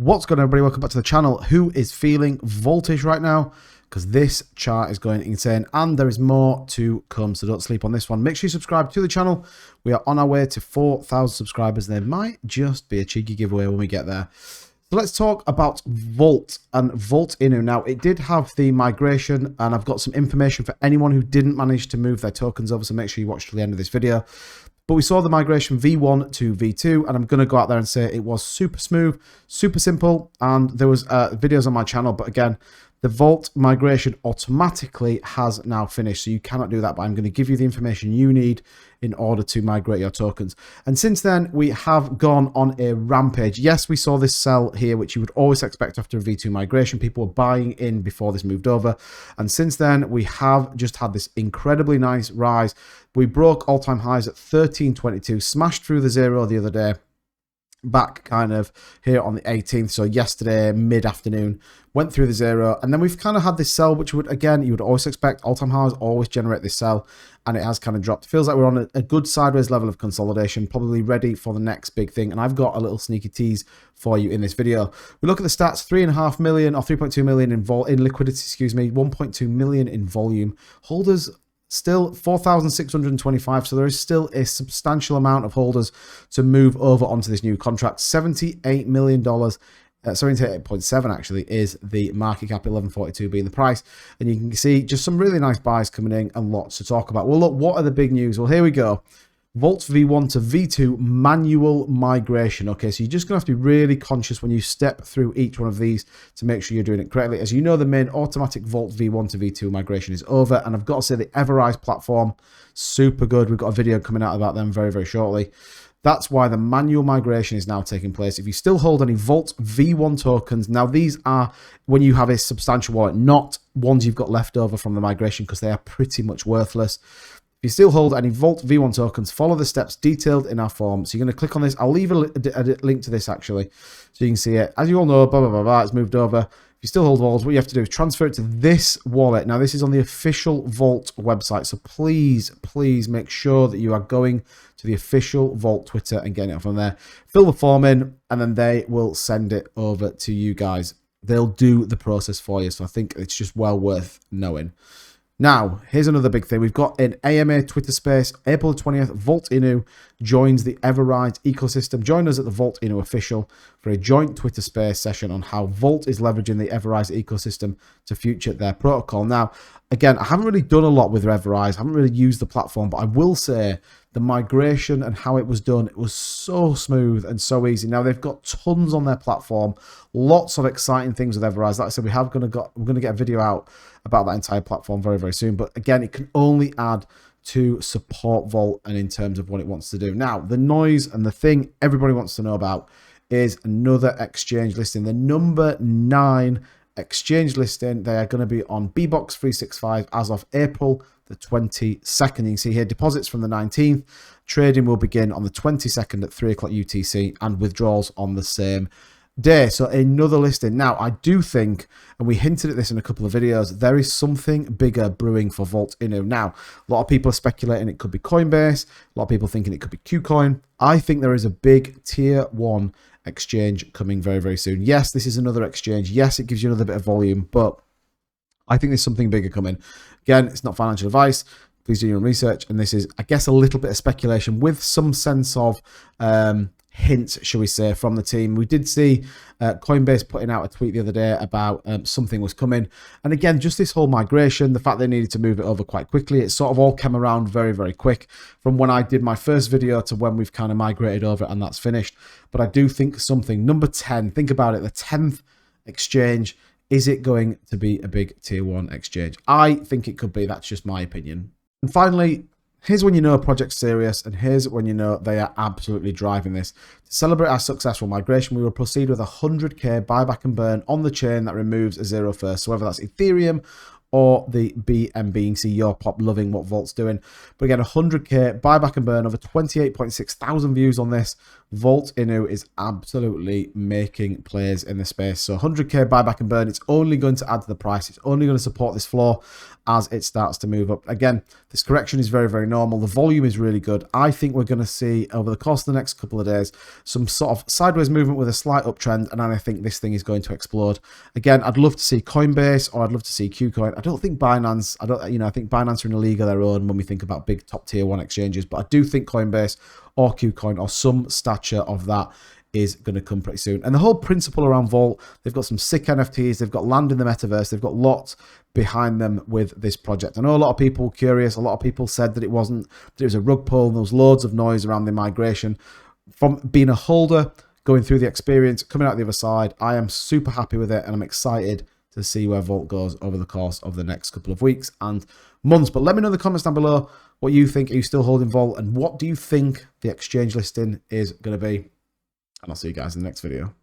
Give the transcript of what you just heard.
What's going on, everybody? Welcome back to the channel. Who is feeling voltage right now? Because this chart is going insane and there is more to come, so don't sleep on this one. Make sure you subscribe to the channel. We are on our way to 4,000 subscribers. There might just be a cheeky giveaway when we get there. So let's talk about Volt and Volt Inu. Now, it did have the migration, and I've got some information for anyone who didn't manage to move their tokens over, so make sure you watch till the end of this video. But we saw the migration V1 to V2, and I'm going to go out there and say it was super smooth, super simple, and there was videos on my channel. But again, the Volt migration automatically has now finished, so you cannot do that, but I'm going to give you the information you need in order to migrate your tokens. And since then, we have gone on a rampage. Yes, we saw this sell here, which you would always expect after a V2 migration. People were buying in before this moved over. And since then, we have just had this incredibly nice rise. We broke all-time highs at 1322, smashed through the zero the other day, back kind of here on the 18th, so yesterday mid-afternoon, went through the zero, and then we've kind of had this sell, which would, again, you would always expect. All-time highs always generate this sell, and it has kind of dropped. Feels like we're on a good sideways level of consolidation, probably ready for the next big thing, and I've got a little sneaky tease for you in this video. We look at the stats: 3.5 million or 3.2 million in liquidity, excuse me, 1.2 million in volume. Holders still 4,625, so there is still a substantial amount of holders to move over onto this new contract. $78 million, 78.7 actually, is the market cap, 1142 being the price. And you can see just some really nice buys coming in and lots to talk about. Well, look, what are the big news? Well, here we go. Volt V1 to V2 manual migration. Okay, so you're just going to have to be really conscious when you step through each one of these to make sure you're doing it correctly. As you know, the main automatic Volt V1 to V2 migration is over, and I've got to say the Everrise platform, super good. We've got a video coming out about them very, very shortly. That's why the manual migration is now taking place. If you still hold any Volt V1 tokens, now these are when you have a substantial wallet, not ones you've got left over from the migration, because they are pretty much worthless. If you still hold any Volt V1 tokens, follow the steps detailed in our form. So you're going to click on this. I'll leave a link to this actually, so you can see it. As you all know, blah, blah, blah, blah, it's moved over. If you still hold Volts, what you have to do is transfer it to this wallet. Now, this is on the official Volt website, so please, please make sure that you are going to the official Volt Twitter and getting it from there. Fill the form in, and then they will send it over to you guys. They'll do the process for you, so I think it's just well worth knowing. Now, here's another big thing. We've got an AMA Twitter space, April 20th, Volt Inu joins the Everrise ecosystem. Join us at the Volt Inu official for a joint Twitter space session on how Volt is leveraging the Everrise ecosystem to future their protocol. Now, again, I haven't really done a lot with Everrise. I haven't really used the platform, but I will say the migration and how it was done, it was so smooth and so easy. Now, they've got tons on their platform, lots of exciting things with Everrise. Like I said, we're going to get a video out about that entire platform very, very soon. But again, it can only add to support Volt and in terms of what it wants to do. Now, the noise and the thing everybody wants to know about is another exchange listing. The number 9 exchange listing. They are going to be on BBOX 365 as of April the 22nd. You can see here deposits from the 19th. Trading will begin on the 22nd at 3 o'clock UTC, and withdrawals on the same day. So another listing. Now, I do think, and we hinted at this in a couple of videos, there is something bigger brewing for Volt Inu. Now, a lot of people are speculating it could be Coinbase. A lot of people thinking it could be KuCoin. I think there is a big tier 1 exchange coming very, very soon. Yes, this is another exchange. Yes, it gives you another bit of volume, but I think there's something bigger coming. Again, it's not financial advice. Please do your own research. And this is, I guess, a little bit of speculation with some sense of hints, shall we say, from the team. We did see Coinbase putting out a tweet the other day about something was coming. And again, just this whole migration, the fact they needed to move it over quite quickly, it sort of all came around very, very quick from when I did my first video to when we've kind of migrated over and that's finished. But I do think something, number 10, think about it, the 10th exchange. Is it going to be a big tier 1 exchange? I think it could be. That's just my opinion. And finally, here's when you know a project's serious, and here's when you know they are absolutely driving this. To celebrate our successful migration, we will proceed with a 100k buyback and burn on the chain that removes a zero first. So whether that's Ethereum or the BNB, you can see your pop loving what Volt's doing. But again, 100k buyback and burn, over 28.6 thousand views on this. Vault Inu is absolutely making plays in the space. So 100k buyback and burn, it's only going to add to the price. It's only going to support this floor as it starts to move up. Again, this correction is very, very normal. The volume is really good. I think we're going to see over the course of the next couple of days some sort of sideways movement with a slight uptrend, and then I think this thing is going to explode. Again, I'd love to see Coinbase, or I'd love to see KuCoin. I don't think Binance, I think Binance are in a league of their own when we think about big top tier 1 exchanges, but I do think Coinbase or KuCoin or some stature of that is going to come pretty soon. And the whole principle around Vault, they've got some sick NFTs, they've got land in the metaverse, they've got lots behind them with this project. I know a lot of people were curious, a lot of people said that it was a rug pull, and there was loads of noise around the migration. From being a holder, going through the experience, coming out the other side, I am super happy with it, and I'm excited to see where Vault goes over the course of the next couple of weeks and months. But let me know in the comments down below what you think. Are you still holding Vault, and what do you think the exchange listing is going to be? And I'll see you guys in the next video.